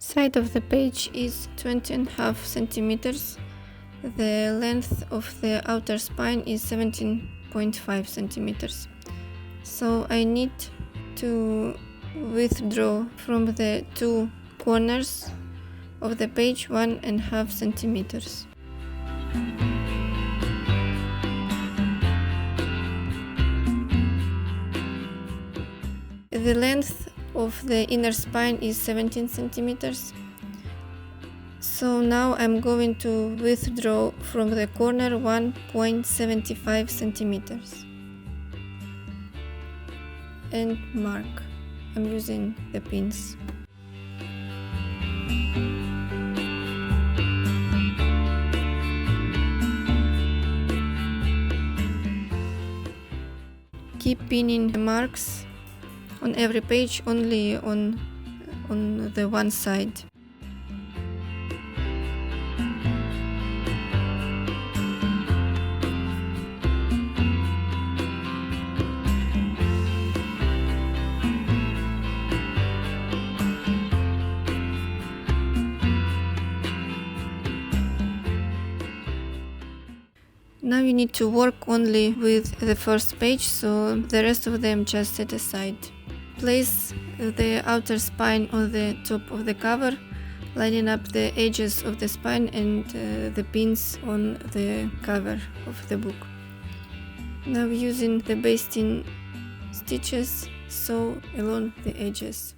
Side of the page is 20.5 centimeters. The length of the outer spine is 17.5 centimeters. So I need to withdraw from the two corners of the page 1.5 centimeters. The length of the inner spine is 17 centimeters. So now I'm going to withdraw from the corner 1.75 centimeters and mark. I'm using the pins. Keep pinning the marks on every page, only on the one side. Now you need to work only with the first page, so the rest of them just set aside. Place the outer spine on the top of the cover, lining up the edges of the spine and the pins on the cover of the book. Now using the basting stitches, sew along the edges.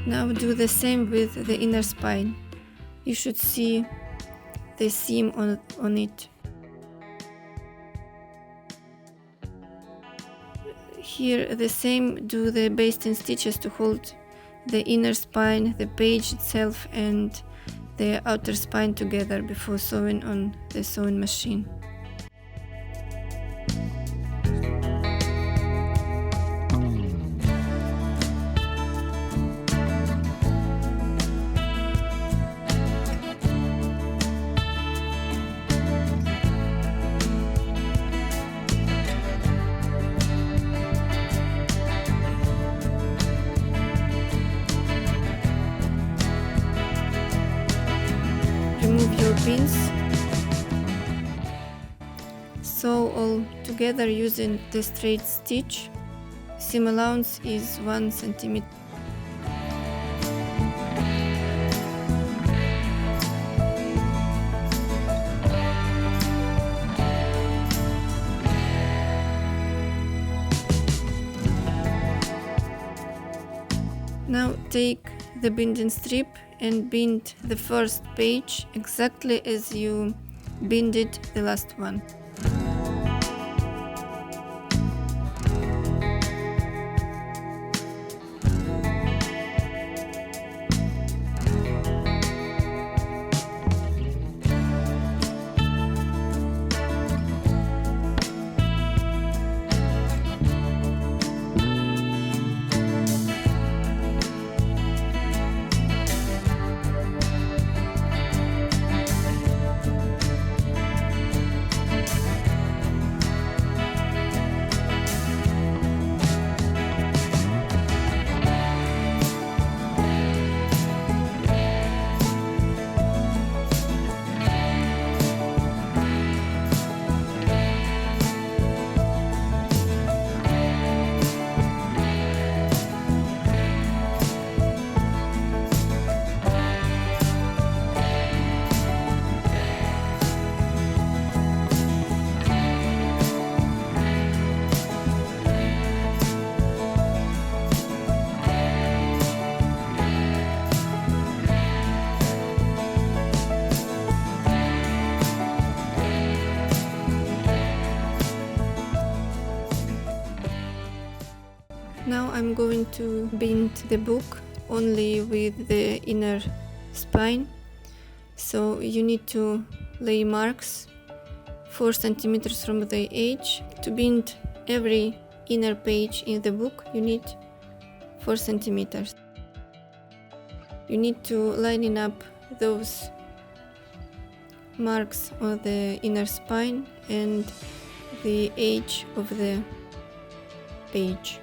Now do the same with the inner spine. You should see the seam on it. Here the same, do the basting stitches to hold the inner spine, the page itself and the outer spine together before sewing on the sewing machine. Remove your pins. Sew all together using the straight stitch. Seam allowance is 1 centimeter. Now take the binding strip and bind the first page exactly as you binded the last one. Now I'm going to bind the book only with the inner spine. So you need to lay marks 4 centimeters from the edge. To bind every inner page in the book, you need 4 centimeters. You need to line up those marks on the inner spine and the edge of the page,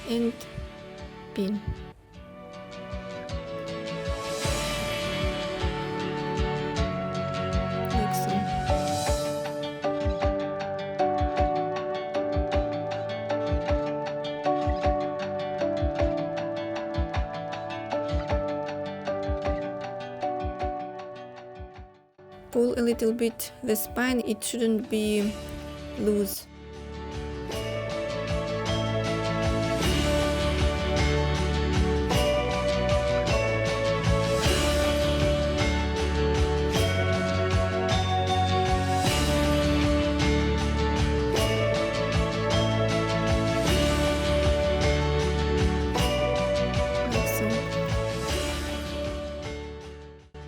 and pin. Like so. Pull a little bit the spine, it shouldn't be loose.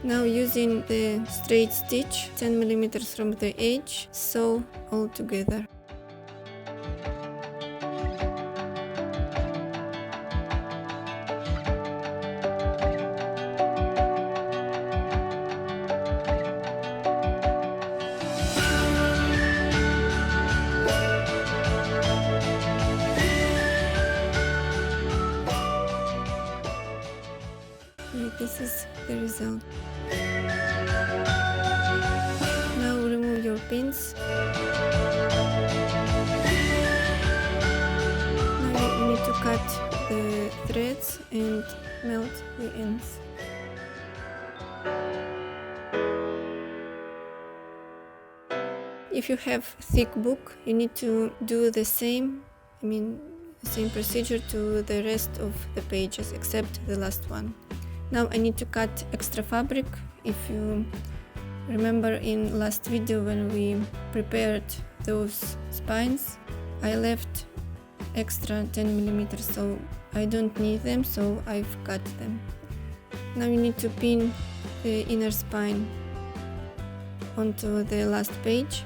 Now using the straight stitch 10 millimeters from the edge, sew all together. This is the result. Now remove your pins. Now you need to cut the threads and melt the ends. If you have thick book, you need to do the same, same procedure to the rest of the pages except the last one. Now I need to cut extra fabric. If you remember in last video when we prepared those spines, I left extra 10 millimeters, so I don't need them, so I've cut them. Now you need to pin the inner spine onto the last page.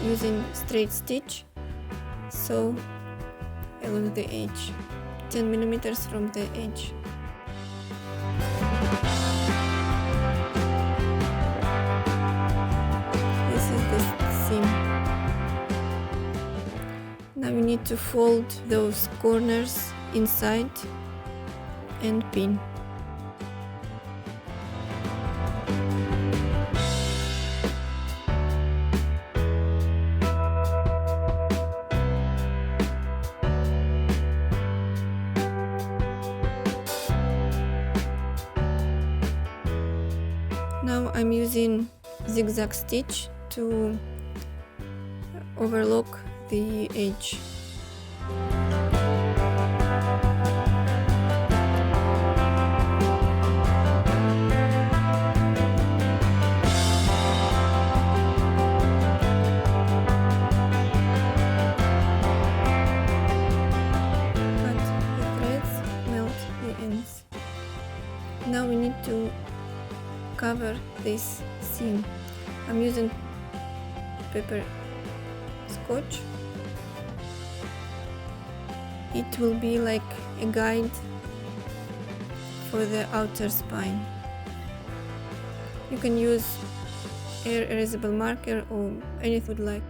Using straight stitch, sew along the edge, 10 millimeters from the edge. This is the seam. Now you need to fold those corners inside and pin. Now I'm using zigzag stitch to overlock the edge. Cut the threads, melt the ends. Now we need to cover this seam. I'm using paper scotch. It will be like a guide for the outer spine. You can use air erasable marker or anything you like.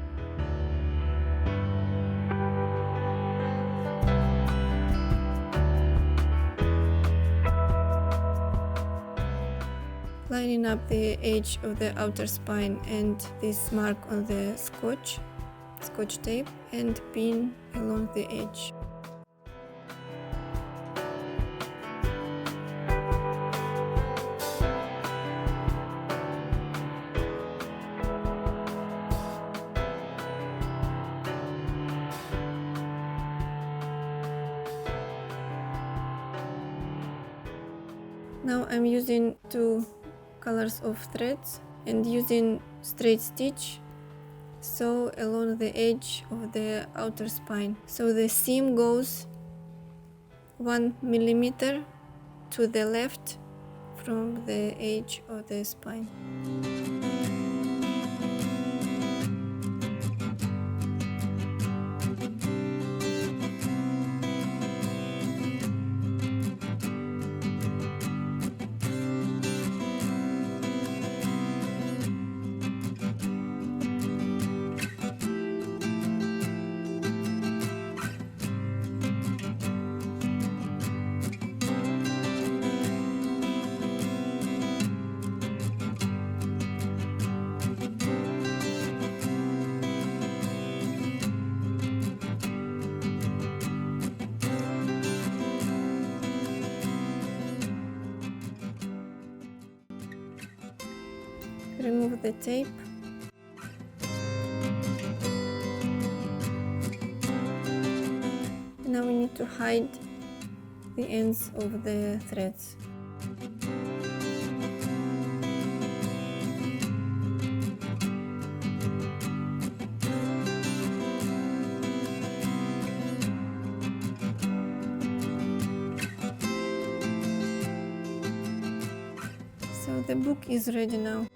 Lining up the edge of the outer spine and this mark on the scotch tape, and pin along the edge. Now I'm using two colors of threads and using straight stitch sew along the edge of the outer spine. So the seam goes 1 millimeter to the left from the edge of the spine. Remove the tape. Now we need to hide the ends of the threads. So the book is ready now.